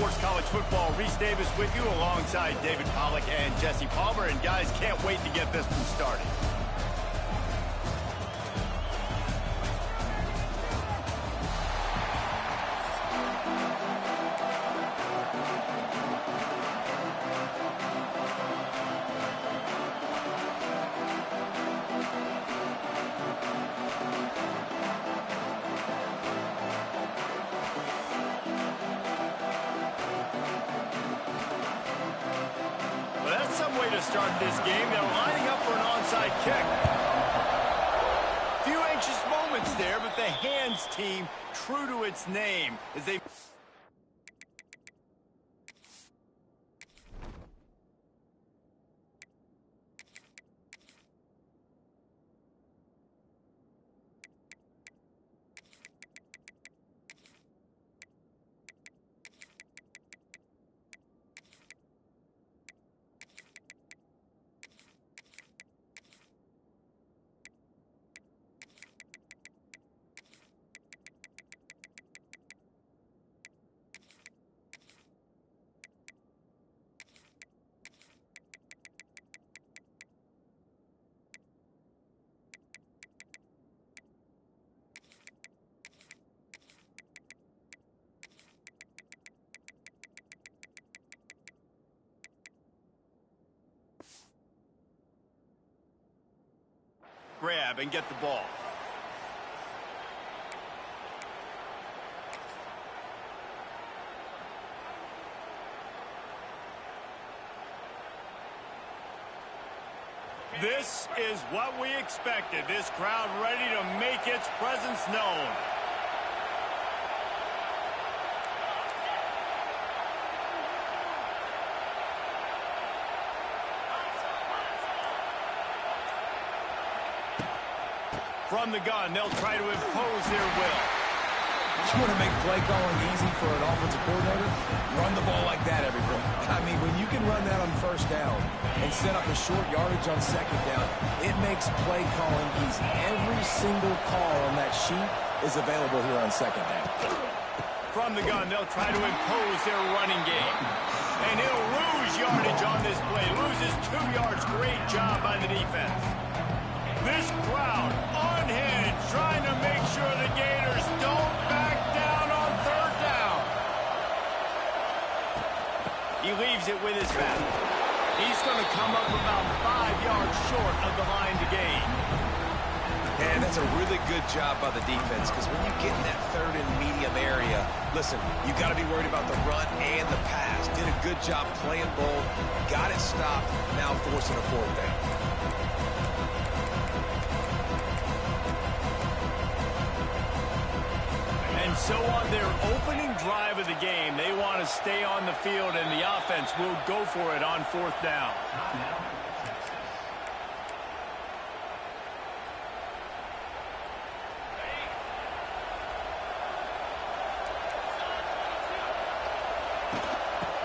Sports College Football. Reese Davis with you alongside David Pollack and Jesse Palmer. And guys, can't wait to get this one started. Way to start this game. They're lining up for an onside kick. Few anxious moments there, but the hands team true to its name as they grab and get the ball. This is what we expected. This crowd ready to make its presence known. From the gun, they'll try to impose their will. You want to make play calling easy for an offensive coordinator? Run the ball like that, everybody. I mean, when you can run that on first down and set up a short yardage on second down, it makes play calling easy. Every single call on that sheet is available here on second down. From the gun, they'll try to impose their running game. And he'll lose yardage on this play. Loses 2 yards. Great job by the defense. This crowd unhinged, trying to make sure the Gators don't back down on third down. He leaves it with his back. He's going to come up about 5 yards short of the line to gain. And that's a really good job by the defense, because when you get in that third and medium area, listen, you got to be worried about the run and the pass. Did a good job playing both, got it stopped, now forcing a fourth down. And so on their opening drive of the game, they want to stay on the field, and the offense will go for it on fourth down.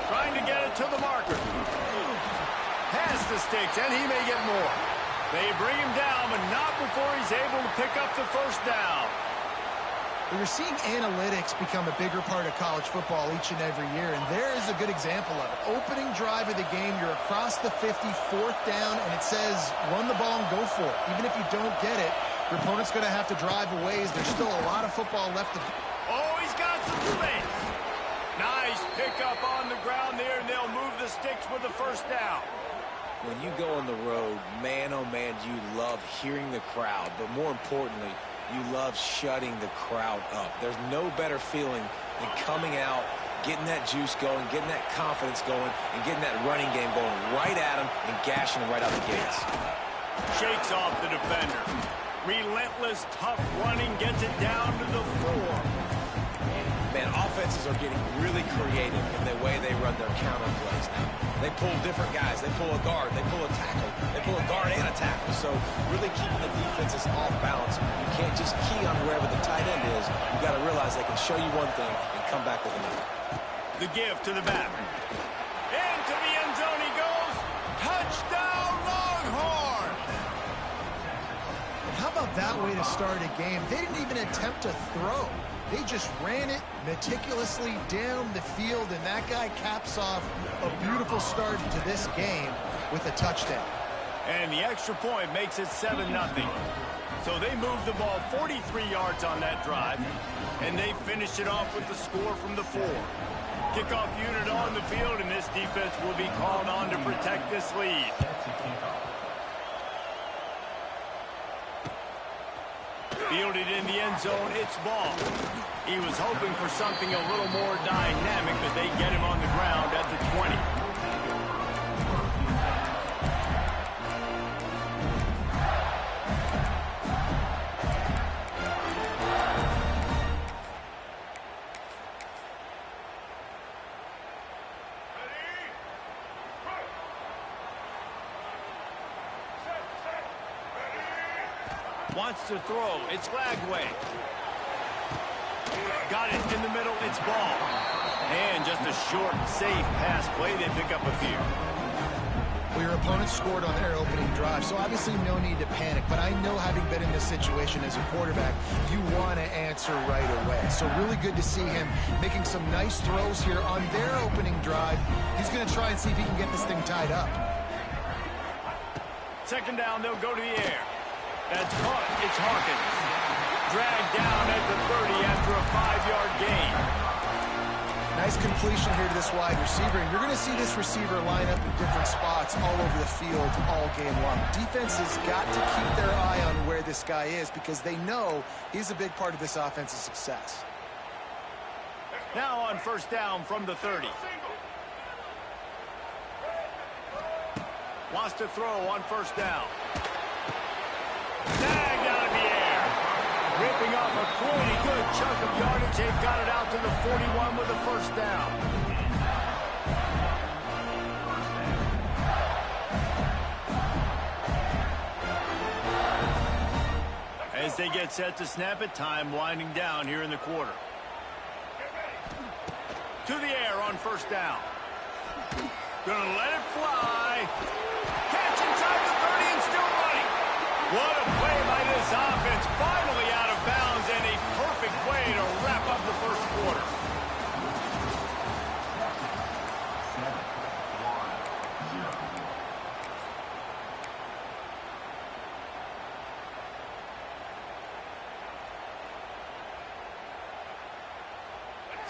Trying to get it to the marker. Has the sticks, and he may get more. They bring him down, but not before he's able to pick up the first down. We're seeing analytics become a bigger part of college football each and every year, and there is a good example of it. Opening drive of the game, you're across the 50, fourth down, and it says run the ball and go for it. Even if you don't get it, your opponent's going to have to drive a ways. There's still a lot of football left to... Oh, he's got some space. Nice pickup on the ground there, and they'll move the sticks with the first down. When you go on the road, man, oh man, you love hearing the crowd, but more importantly, you love shutting the crowd up. There's no better feeling than coming out, getting that juice going, getting that confidence going, and getting that running game going right at them and gashing them right out the gates. Shakes off the defender. Relentless, tough running, gets it down to the 4. Man, offenses are getting really creative in the way they run their counter plays now. They pull different guys. They pull a guard. They pull a tackle. They pull a guard and a tackle. So really keeping the defenses off balance. You can't just key on wherever the tight end is. You got to realize they can show you one thing and come back with another. The give to the back. Into the end zone he goes. Touchdown, Longhorns! How about that way to start a game? They didn't even attempt to throw. They just ran it meticulously down the field, and that guy caps off a beautiful start to this game with a touchdown. And the extra point makes it 7-0. So they moved the ball 43 yards on that drive, and they finished it off with the score from the 4. Kickoff unit on the field, and this defense will be called on to protect this lead. Fielded in the end zone, it's ball. He was hoping for something a little more dynamic, but they get him on the ground at the 20. Wants to throw. It's Lagway. Got it in the middle. It's ball. And just a short, safe pass play. They pick up a few. Well, your opponent scored on their opening drive, so obviously no need to panic. But I know, having been in this situation as a quarterback, you want to answer right away. So really good to see him making some nice throws here on their opening drive. He's going to try and see if he can get this thing tied up. Second down, they'll go to the air. That's caught. It's Hawkins. Dragged down at the 30 after a 5-yard gain. Nice completion here to this wide receiver. And you're going to see this receiver line up in different spots all over the field all game long. Defense has got to keep their eye on where this guy is, because they know he's a big part of this offense's success. Now on first down from the 30. Wants to throw on first down. Tagged out of the air. Ripping off a pretty good chunk of yardage. They've got it out to the 41 with a first down. As they get set to snap it, time winding down here in the quarter. To the air on first down. Gonna let it fly. Catch inside the 30 and still running. What a play by this offense. Finally out of bounds, and a perfect play to wrap up the first quarter.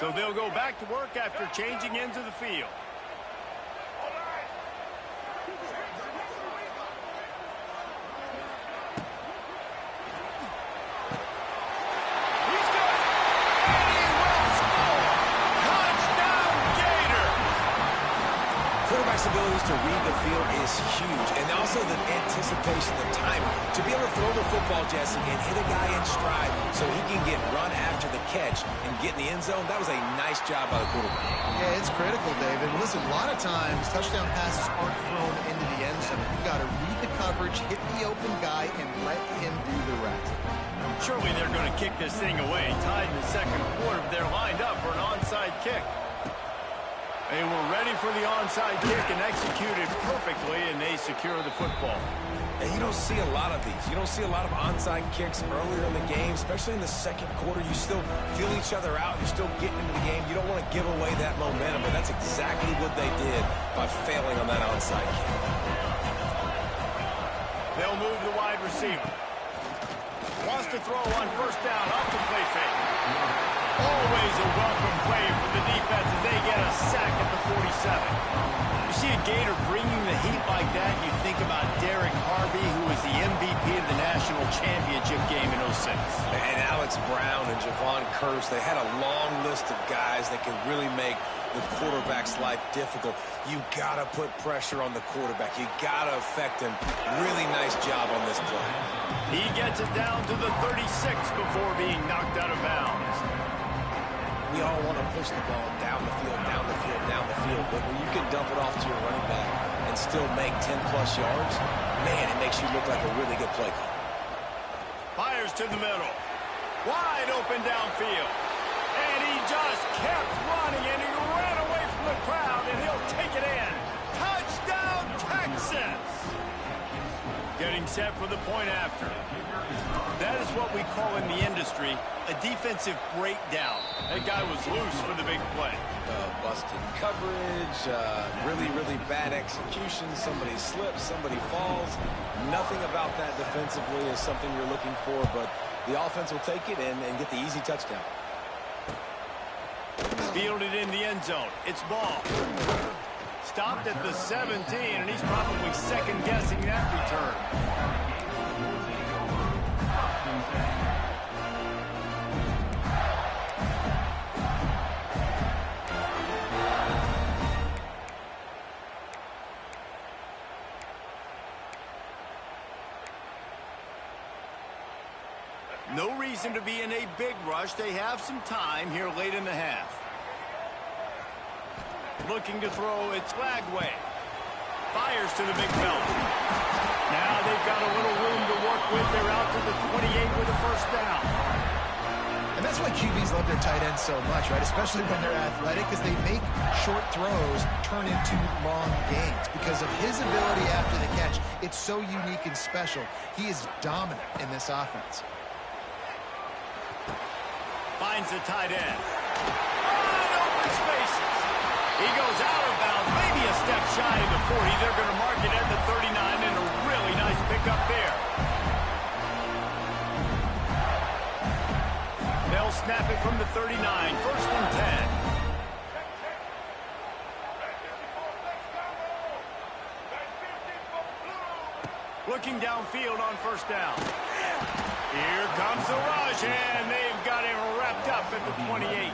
So they'll go back to work after changing into the field. Abilities to read the field is huge, and also the anticipation, the timing to be able to throw the football, Jesse, and hit a guy in stride so he can get run after the catch and get in the end zone. That was a nice job by the quarterback. Yeah, it's critical, David. Listen, a lot of times touchdown passes aren't thrown into the end zone. You've got to read the coverage, hit the open guy, and let him do the rest. Surely they're going to kick this thing away. Tied in the second quarter, but they're lined up for an onside kick. They were ready for the onside kick and executed perfectly, and they secure the football. And you don't see a lot of these. You don't see a lot of onside kicks earlier in the game, especially in the second quarter. You still feel each other out. You're still getting into the game. You don't want to give away that momentum, but that's exactly what they did by failing on that onside kick. They'll move the wide receiver. Wants to throw on first down off the play fake. Always a welcome play for the defense as they get a sack at the 47. You see a Gator bringing the heat like that, you think about Derek Harvey, who was the MVP of the national championship game in 06. And Alex Brown and Javon Curse, they had a long list of guys that could really make the quarterback's life difficult. You got to put pressure on the quarterback. You got to affect him. Really nice job on this play. He gets it down to the 36 before being knocked out of bounds. We all want to push the ball down the field, down the field, down the field. But when you can dump it off to your running back and still make 10-plus yards, man, it makes you look like a really good play call. Fires to the middle. Wide open downfield. And he just kept running, and he ran away from the crowd, and he'll take it in. Touchdown, Texas! Getting set for the point after. That is what we call in the industry a defensive breakdown. That guy was loose for the big play. Busted coverage, really, really bad execution. Somebody slips, somebody falls. Nothing about that defensively is something you're looking for, but the offense will take it and get the easy touchdown. Fielded in the end zone. It's ball. Stopped at the 17, and he's probably second-guessing that return. No reason to be in a big rush. They have some time here late in the half. Looking to throw, it's Lagway. Fires to the big fella. Now they've got a little room to work with. They're out to the 28 with a first down. And that's why QBs love their tight ends so much, right? Especially when they're athletic, because they make short throws turn into long gains. Because of his ability after the catch, it's so unique and special. He is dominant in this offense. Finds the tight end. Open spaces. He goes out of bounds, maybe a step shy of the 40. They're going to mark it at the 39, and a really nice pickup there. They'll snap it from the 39, first and 10. Looking downfield on first down. Here comes the rush, and they've got him wrapped up at the 28.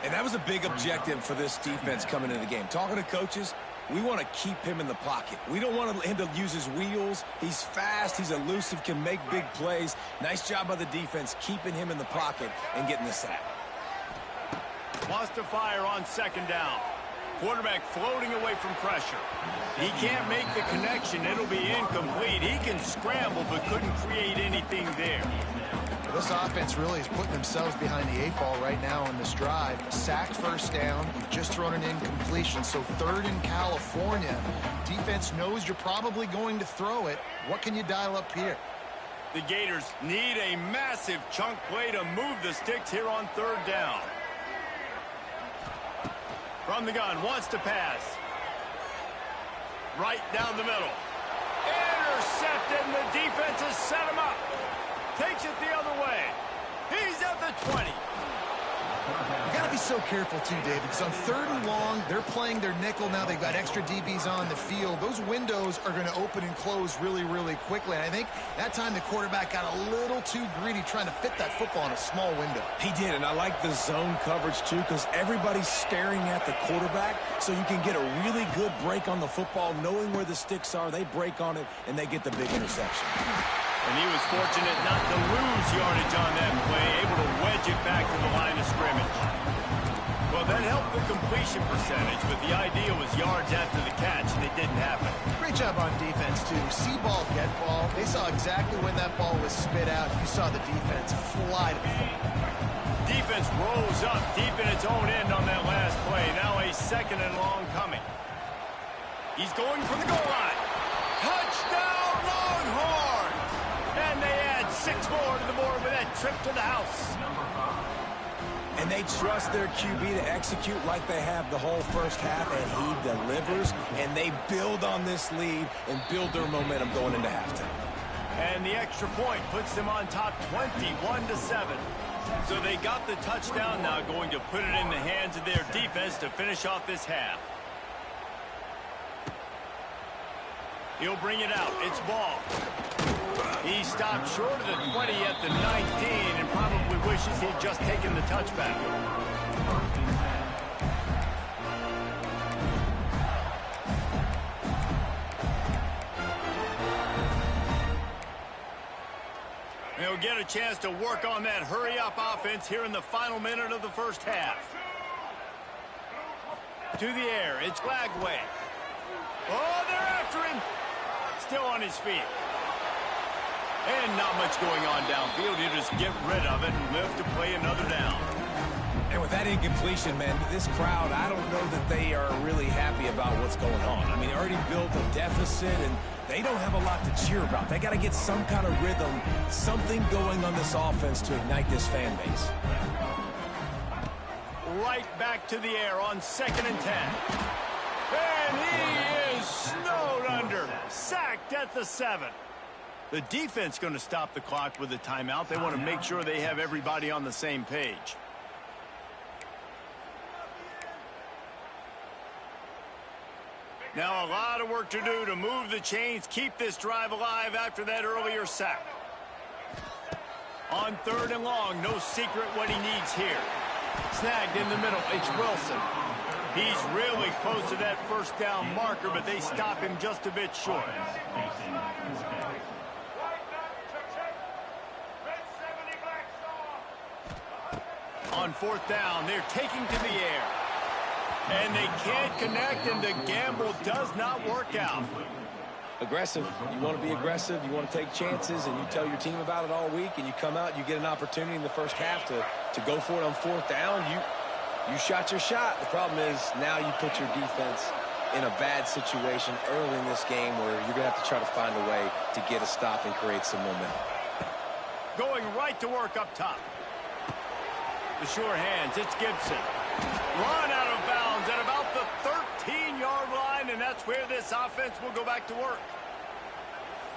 And that was a big objective for this defense coming into the game. Talking to coaches, we want to keep him in the pocket. We don't want him to use his wheels. He's fast, he's elusive, can make big plays. Nice job by the defense keeping him in the pocket and getting the sack. Wants to fire on second down. Quarterback floating away from pressure. He can't make the connection. It'll be incomplete. He can scramble but couldn't create anything there. This offense really is putting themselves behind the 8 ball right now on this drive. Sack first down. You've just thrown an incompletion. So third in California. Defense knows you're probably going to throw it. What can you dial up here? The Gators need a massive chunk play to move the sticks here on third down. From the gun, wants to pass. Right down the middle. Intercepted, and the defense has set him up. Takes it the other way. He's at the 20. You got to be so careful, too, David, because on third and long, they're playing their nickel now. They've got extra DBs on the field. Those windows are going to open and close really, really quickly. And I think that time the quarterback got a little too greedy trying to fit that football in a small window. He did, and I like the zone coverage, too, because everybody's staring at the quarterback, so you can get a really good break on the football, knowing where the sticks are. They break on it, and they get the big interception. And he was fortunate not to lose yardage on that play, able to wedge it back to the line of scrimmage. Well, that helped the completion percentage, but the idea was yards after the catch, and it didn't happen. Great job on defense, too. See ball, get ball. They saw exactly when that ball was spit out. You saw the defense fly to the football. Defense rose up deep in its own end on that last play. Now a second and long coming. He's going for the goal line. Touchdown, Longhorns! And they add 6 more to the board with that trip to the house. And they trust their QB to execute like they have the whole first half, and he delivers, and they build on this lead and build their momentum going into halftime. And the extra point puts them on top 21-7. So they got the touchdown, now going to put it in the hands of their defense to finish off this half. He'll bring it out. It's ball. He stopped short of the 20 at the 19 and probably wishes he'd just taken the touchback. They'll get a chance to work on that hurry-up offense here in the final minute of the first half. To the air, it's Lagway. Oh, they're after him. Still on his feet. And not much going on downfield. You just get rid of it and live to play another down. And with that incompletion, man, this crowd, I don't know that they are really happy about what's going on. I mean, they already built a deficit, and they don't have a lot to cheer about. They got to get some kind of rhythm, something going on this offense to ignite this fan base. Right back to the air on 2nd and 10. And he is snowed under. Sacked at the 7. The defense going to stop the clock with a timeout. They want to make sure they have everybody on the same page. Now a lot of work to do to move the chains, keep this drive alive after that earlier sack. On 3rd and long, no secret what he needs here. Snagged in the middle, it's Wilson. He's really close to that 1st down marker, but they stop him just a bit short. On 4th down, they're taking to the air. And they can't connect, and the gamble does not work out. Aggressive. You want to be aggressive. You want to take chances, and you tell your team about it all week, and you come out, you get an opportunity in the first half to go for it on 4th down. You shot your shot. The problem is now you put your defense in a bad situation early in this game where you're going to have to try to find a way to get a stop and create some momentum. Going right to work up top. The sure hands, it's Gibson. Run out of bounds at about the 13-yard line, and that's where this offense will go back to work.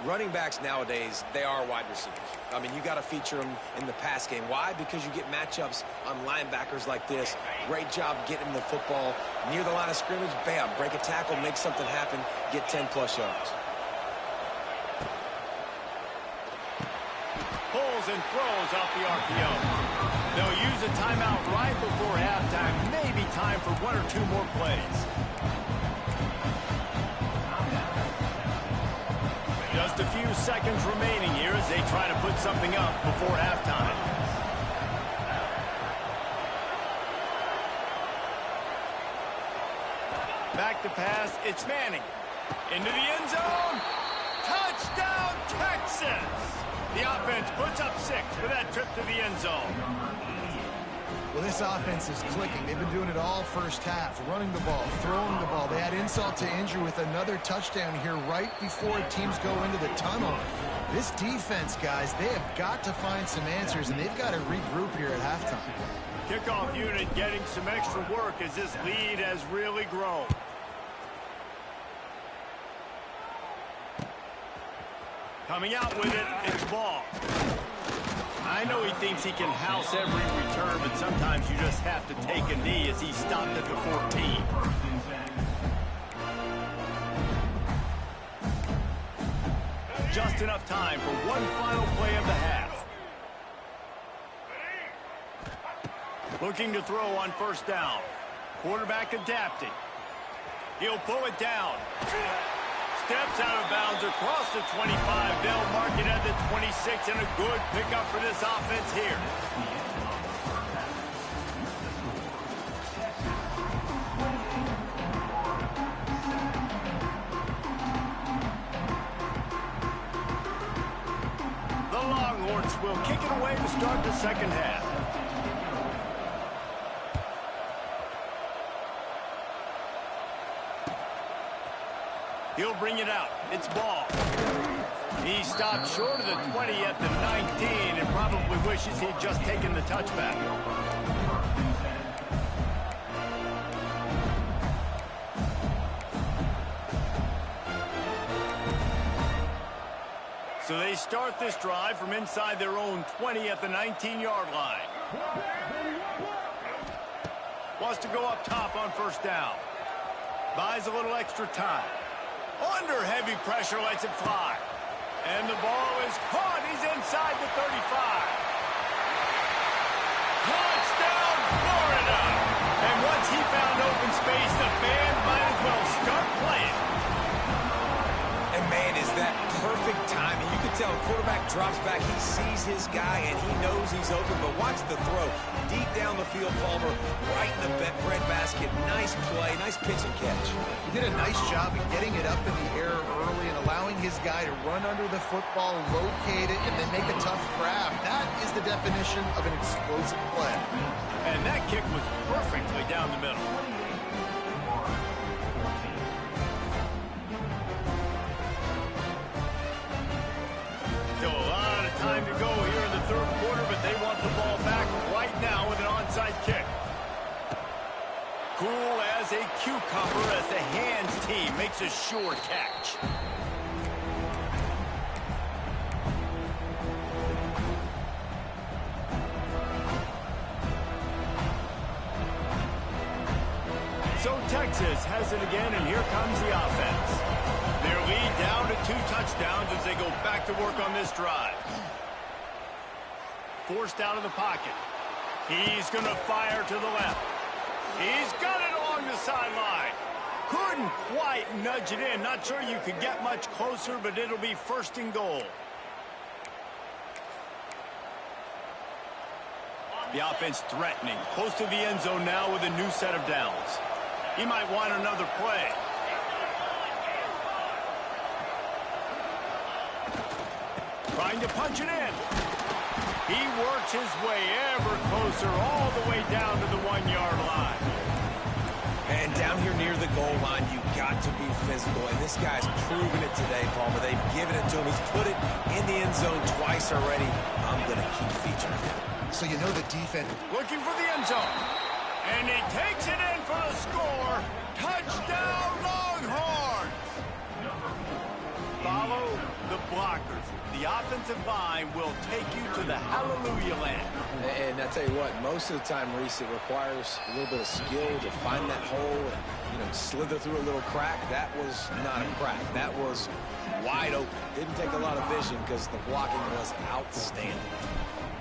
Running backs nowadays, they are wide receivers. I mean, you got to feature them in the pass game. Why? Because you get matchups on linebackers like this. Great job getting them the football near the line of scrimmage. Bam, break a tackle, make something happen, get 10-plus yards. Pulls and throws off the RPO. They'll use a timeout right before halftime. Maybe time for 1 or 2 more plays. Just a few seconds remaining here as they try to put something up before halftime. Back to pass, it's Manning. Into the end zone. Touchdown, Texas! The offense puts up 6 for that trip to the end zone. Well, this offense is clicking. They've been doing it all first half, running the ball, throwing the ball. They had insult to injury with another touchdown here right before teams go into the tunnel. This defense, guys, they have got to find some answers, and they've got to regroup here at halftime. Kickoff unit getting some extra work as this lead has really grown. Coming out with it, it's Ball. I know he thinks he can house every return, but sometimes you just have to take a knee as he stopped at the 14. Just enough time for one final play of the half. Looking to throw on 1st down. Quarterback adapting. He'll pull it down. Steps out of bounds across the 25. They'll mark it at the 26, and a good pickup for this offense here. The Longhorns will kick it away to start the 2nd half. He'll bring it out. It's Ball. He stopped short of the 20 at the 19 and probably wishes he'd just taken the touchback. So they start this drive from inside their own 20 at the 19-yard line. Wants to go up top on 1st down. Buys a little extra time. Under heavy pressure, lets it fly. And the ball is caught. He's inside the 35. Touchdown, Florida! And once he found open space, the band might as well start playing. And, man, is that perfect timing. You could tell, quarterback drops back. He sees his guy, and he knows he's open. But watch the throw. Deep down the field, Palmer, right in the breadbasket. Nice play, nice pitch and catch. He did a nice job of getting it up in the air early and allowing his guy to run under the football, locate it, and then make a tough grab. That is the definition of an explosive play. And that kick was perfectly down the middle. Still a lot of time to go here in the third quarter, but they want the ball back right now with an onside kick. Cool as a cucumber as the hands team makes a sure catch. So Texas has it again, and here comes the offense. Their lead down to 2 touchdowns as they go back to work on this drive. Forced out of the pocket. He's going to fire to the left. He's got it along the sideline. Couldn't quite nudge it in. Not sure you could get much closer, but it'll be first and goal. The offense threatening. Close to the end zone now with a new set of downs. He might want another play. Trying to punch it in. He works his way ever closer all the way down to the 1-yard line. And down here near the goal line, you got to be physical. And this guy's proven it today, Palmer. They've given it to him. He's put it in the end zone twice already. I'm going to keep featuring him. So you know the defense. Looking for the end zone. And he takes it in for the score. Touchdown, Longhorns! Follow the blockers. The offensive line will take you to the hallelujah land. And I tell you what, most of the time, Reese, it requires a little bit of skill to find that hole and, slither through a little crack. That was not a crack. That was wide open. Didn't take a lot of vision because the blocking was outstanding.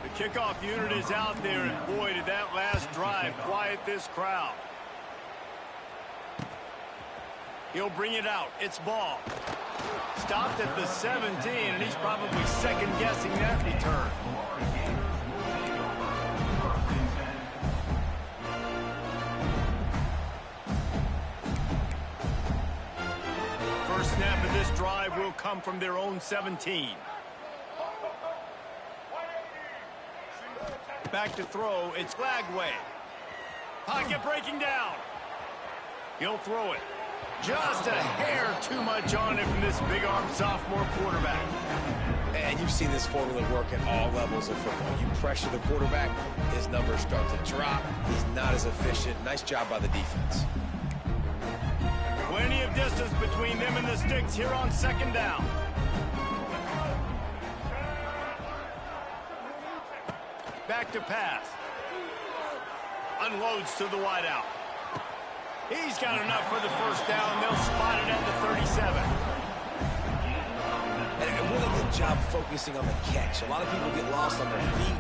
The kickoff unit is out there, and boy, did that last drive quiet this crowd. He'll bring it out. It's ball. Stopped at the 17, and he's probably second-guessing that return. First snap of this drive will come from their own 17. Back to throw. It's Lagway. Pocket breaking down. He'll throw it. Just a hair too much on it from this big-arm sophomore quarterback. And you've seen this formula work at all levels of football. You pressure the quarterback, his numbers start to drop. He's not as efficient. Nice job by the defense. Plenty of distance between them and the sticks here on second down. Back to pass. Unloads to the wideout. He's got enough for the first down. They'll spot it at the 37. And a really good job focusing on the catch. A lot of people get lost on their feet,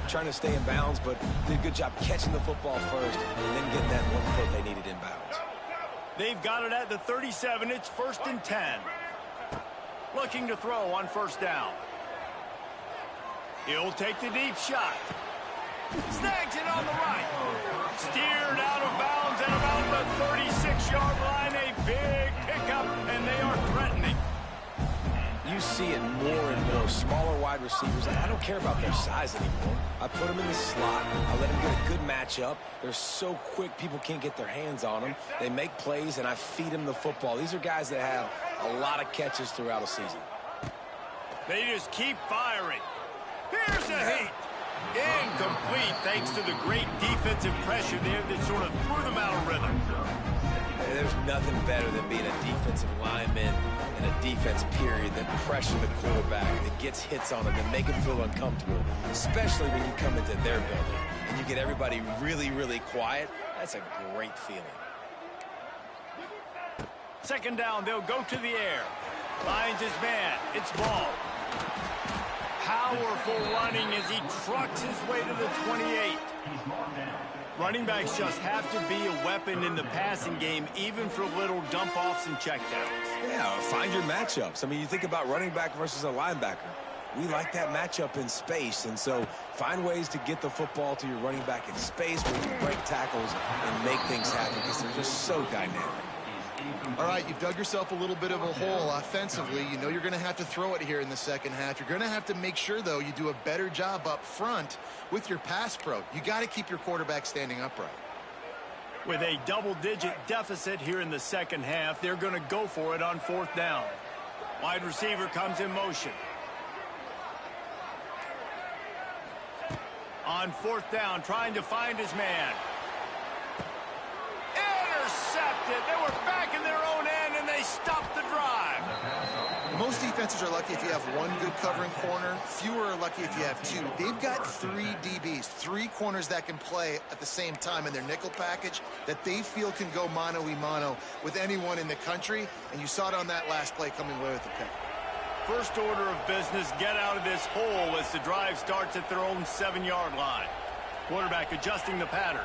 trying to stay in bounds, but did a good job catching the football first and then getting that 1 foot they needed in bounds. They've got it at the 37. It's first and 10. Looking to throw on first down. He'll take the deep shot. Snags it on the right. Steered out of bounds at about the 36-yard line. A big pickup, and they are threatening. You see it more and more. Smaller wide receivers. I don't care about their size anymore. I put them in the slot. I let them get a good matchup. They're so quick, people can't get their hands on them. They make plays, and I feed them the football. These are guys that have a lot of catches throughout a season. They just keep firing. Here's a hit. Incomplete thanks to the great defensive pressure there that sort of threw them out of rhythm. There's nothing better than being a defensive lineman in a defense period that pressure the quarterback, that gets hits on him, that make him feel uncomfortable, especially when you come into their building and you get everybody really, really quiet. That's a great feeling. Second down, they'll go to the air. Finds his man. It's ball. Powerful running as he trucks his way to the 28. Running backs just have to be a weapon in the passing game, even for little dump-offs and checkdowns. Yeah, find your matchups. I mean, you think about running back versus a linebacker. we like that matchup in space. And so find ways to get the football to your running back in space where you can break tackles and make things happen because they're just so dynamic. All right, you've dug yourself a little bit of a hole offensively. You know you're going to have to throw it here in the second half. You're going to have to make sure, though, you do a better job up front with your pass pro. You got to keep your quarterback standing upright. With a double-digit deficit here in the second half, they're going to go for it on 4th down. Wide receiver comes in motion. On 4th down, trying to find his man. Intercepted. They were back in their own end, and they stopped the drive. Most defenses are lucky if you have one good covering corner. Fewer are lucky if you have two. They've got 3 DBs, 3 corners that can play at the same time in their nickel package that they feel can go mano-a-mano with anyone in the country, and you saw it on that last play coming away with the pick. First order of business, get out of this hole as the drive starts at their own 7-yard line. Quarterback adjusting the pattern.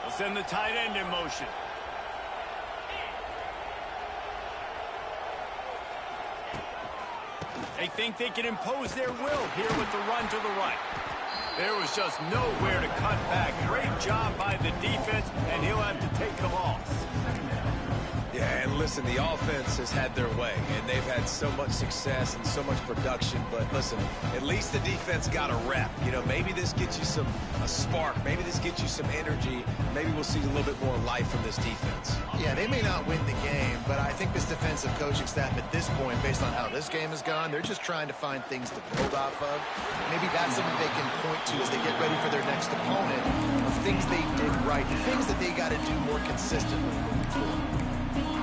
They'll send the tight end in motion. They think they can impose their will here with the run to the right. There was just nowhere to cut back. Great job by the defense, and he'll have to take the loss. Yeah, and listen, the offense has had their way, and they've had so much success and so much production. But listen, at least the defense got a rep. You know, maybe this gets you a spark. Maybe this gets you some energy. Maybe we'll see a little bit more life from this defense. Yeah, they may not win the game, but I think this defensive coaching staff at this point, based on how this game has gone, they're just trying to find things to build off of. Maybe that's something they can point to as they get ready for their next opponent, of things they did right, things that they got to do more consistently moving forward.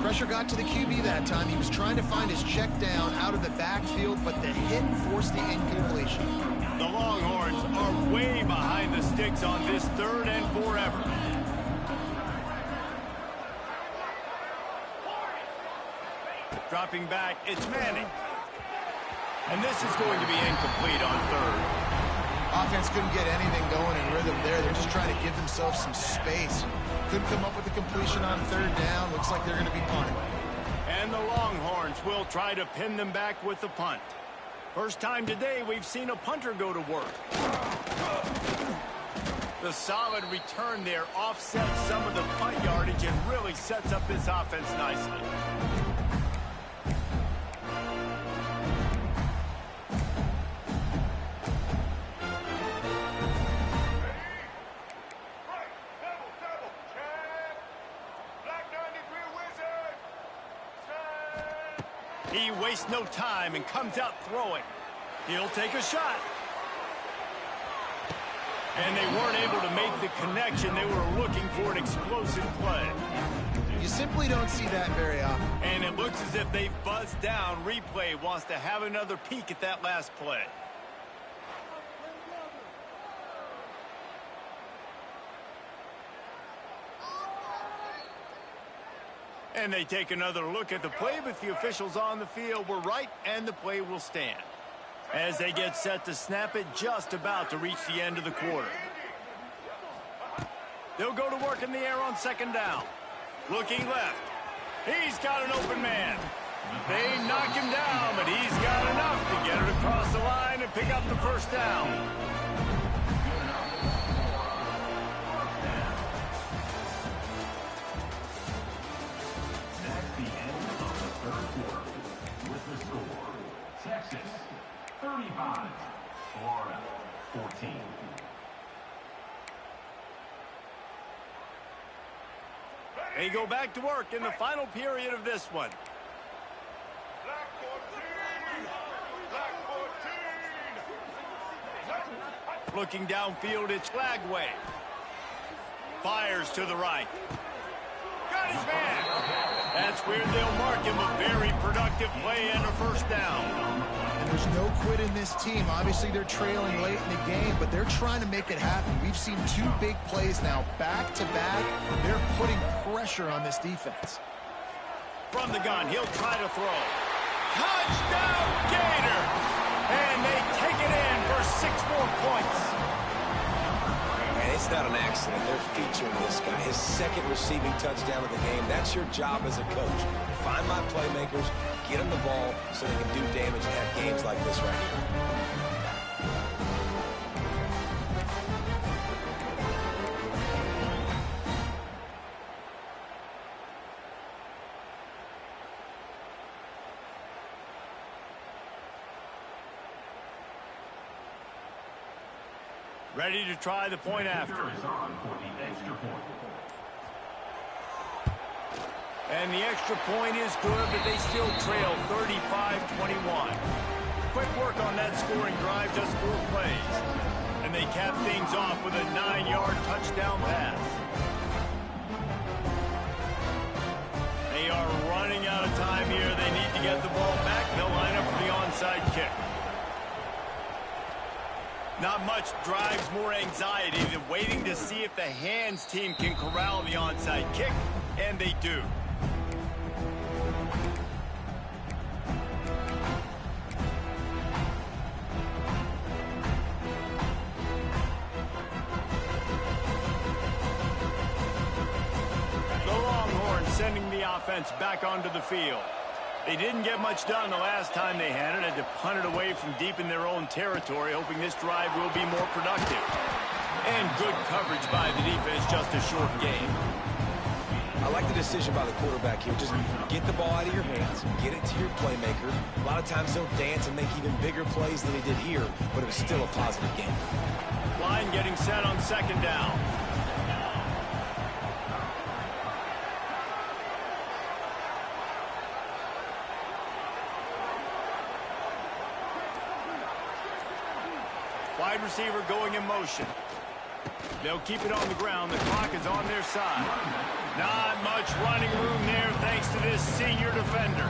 Pressure got to the QB that time. He was trying to find his check down out of the backfield, but the hit forced the incompletion. The Longhorns are way behind the sticks on this 3rd and forever. Dropping back, it's Manning. And this is going to be incomplete on 3rd. Offense couldn't get anything going in rhythm there. They're just trying to give themselves some space. Couldn't come up with a completion on 3rd down. Looks like they're going to be punting. And the Longhorns will try to pin them back with the punt. First time today we've seen a punter go to work. The solid return there offsets some of the punt yardage and really sets up this offense nicely. He wastes no time and comes out throwing. He'll take a shot. And they weren't able to make the connection. They were looking for an explosive play. You simply don't see that very often. And it looks as if they've buzzed down. Replay wants to have another peek at that last play. And they take another look at the play, but the officials on the field were right, and the play will stand. As they get set to snap it, just about to reach the end of the quarter. They'll go to work in the air on 2nd down. Looking left. He's got an open man. They knock him down, but he's got enough to get it across the line and pick up the 1st down. Texas 35, Florida 14. They go back to work in the final period of this one. Looking downfield, it's Lagway. Fires to the right. Got his man. That's where they'll mark him a very productive play and a 1st down. And there's no quit in this team. Obviously, they're trailing late in the game, but they're trying to make it happen. We've seen 2 big plays now, back-to-back. They're putting pressure on this defense. From the gun, he'll try to throw. Touchdown, Gators! And they take it in for 6 more points. And it's not an accident. They're featuring this guy. His 2nd receiving touchdown of the game. That's your job as a coach. Find my playmakers, get them the ball so they can do damage and have games like this right here. Ready to try the point after. Is on for the extra point. And the extra point is good, but they still trail 35-21. Quick work on that scoring drive, just 4 plays. And they cap things off with a 9-yard touchdown pass. They are running out of time here. They need to get the ball back. They'll line up for the onside kick. Not much drives more anxiety than waiting to see if the hands team can corral the onside kick, and they do. The Longhorns sending the offense back onto the field. They didn't get much done the last time they had it. Had to punt it away from deep in their own territory, hoping this drive will be more productive. And good coverage by the defense, just a short game. I like the decision by the quarterback here. Just get the ball out of your hands, get it to your playmaker. A lot of times they'll dance and make even bigger plays than they did here, but it was still a positive game. Line getting set on second down. Wide receiver going in motion. They'll keep it on the ground. The clock is on their side. Not much running room there thanks to this senior defender.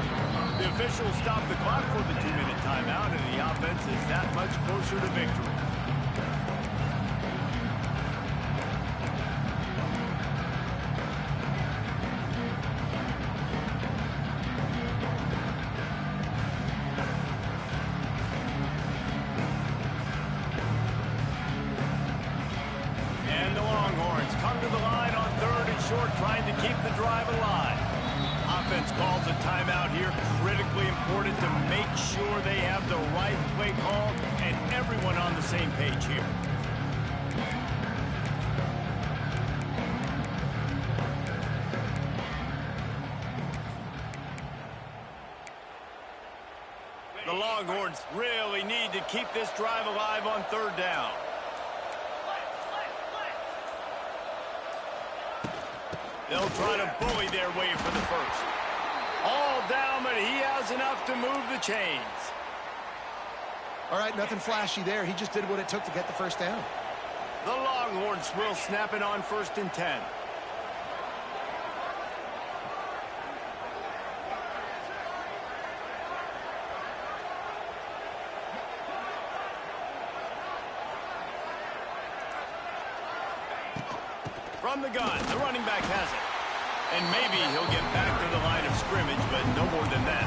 The officials stop the clock for the 2-minute timeout, and the offense is that much closer to victory. Come to the line on 3rd and short, trying to keep the drive alive. Offense calls a timeout here. Critically important to make sure they have the right play call and everyone on the same page here. The Longhorns really need to keep this drive alive on 3rd down. They'll try to bully their way for the first. All down, but he has enough to move the chains. All right, nothing flashy there. He just did what it took to get the first down. The Longhorns will snap it on 1st and 10. From the gun, the running back has it. And maybe he'll get back to the line of scrimmage, but no more than that.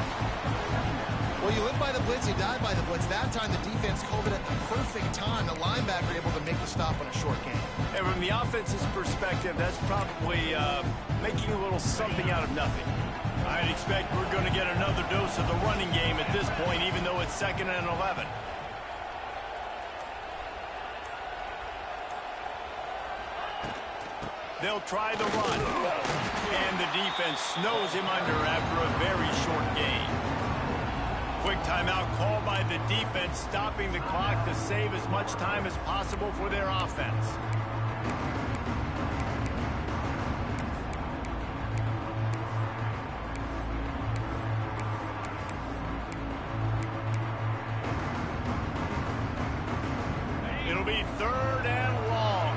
Well, you live by the blitz, you die by the blitz. That time the defense called it at the perfect time. The linebacker able to make the stop on a short game. And from the offense's perspective, that's probably making a little something out of nothing. I'd expect we're going to get another dose of the running game at this point, even though it's 2nd and 11. They'll try the run. And the defense snows him under after a very short gain. Quick timeout called by the defense, stopping the clock to save as much time as possible for their offense. It'll be 3rd and long.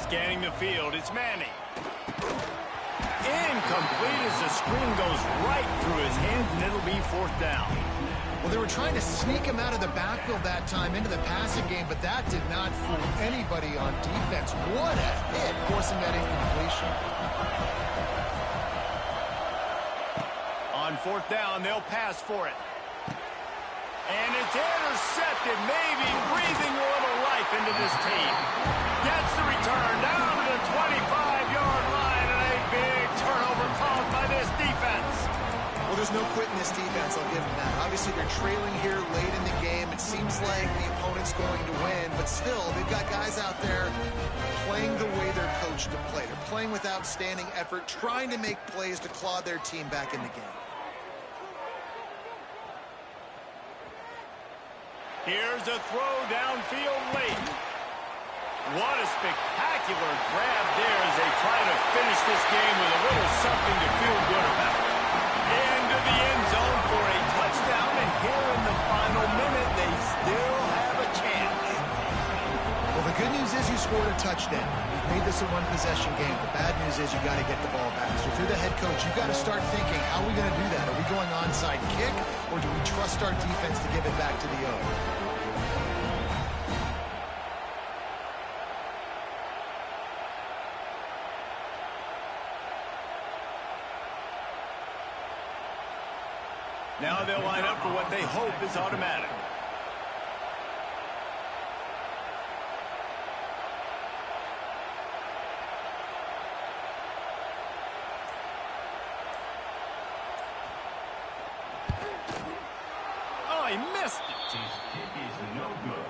Scanning the field, it's Manning. Incomplete as the screen goes right through his hands, and it'll be 4th down. Well, they were trying to sneak him out of the backfield that time into the passing game, but that did not fool anybody on defense. What a hit, forcing that incompletion. On 4th down, they'll pass for it. And it's intercepted, maybe breathing a little life into this team. Gets the return down to the 25-yard line, and a big turnover caused by this defense. Well, there's no quitting this defense, I'll give them that. Obviously, they're trailing here late in the game. It seems like the opponent's going to win, but still, they've got guys out there playing the way they're coached to play. They're playing with outstanding effort, trying to make plays to claw their team back in the game. Here's a throw downfield late. What a spectacular grab there as they try to finish this game with a little something to feel good about. Into the end zone for a touchdown, and here in the final minute, they still have a chance. Well, the good news is you scored a touchdown. You've made this a one-possession game. The bad news is you got to get the ball back. So if you're the head coach, you've got to start thinking, how are we going to do that? Are we going onside kick, or do we trust our defense to give it back to the O? Now they'll line up for what they hope is automatic. Oh, he missed it. His kick is no good.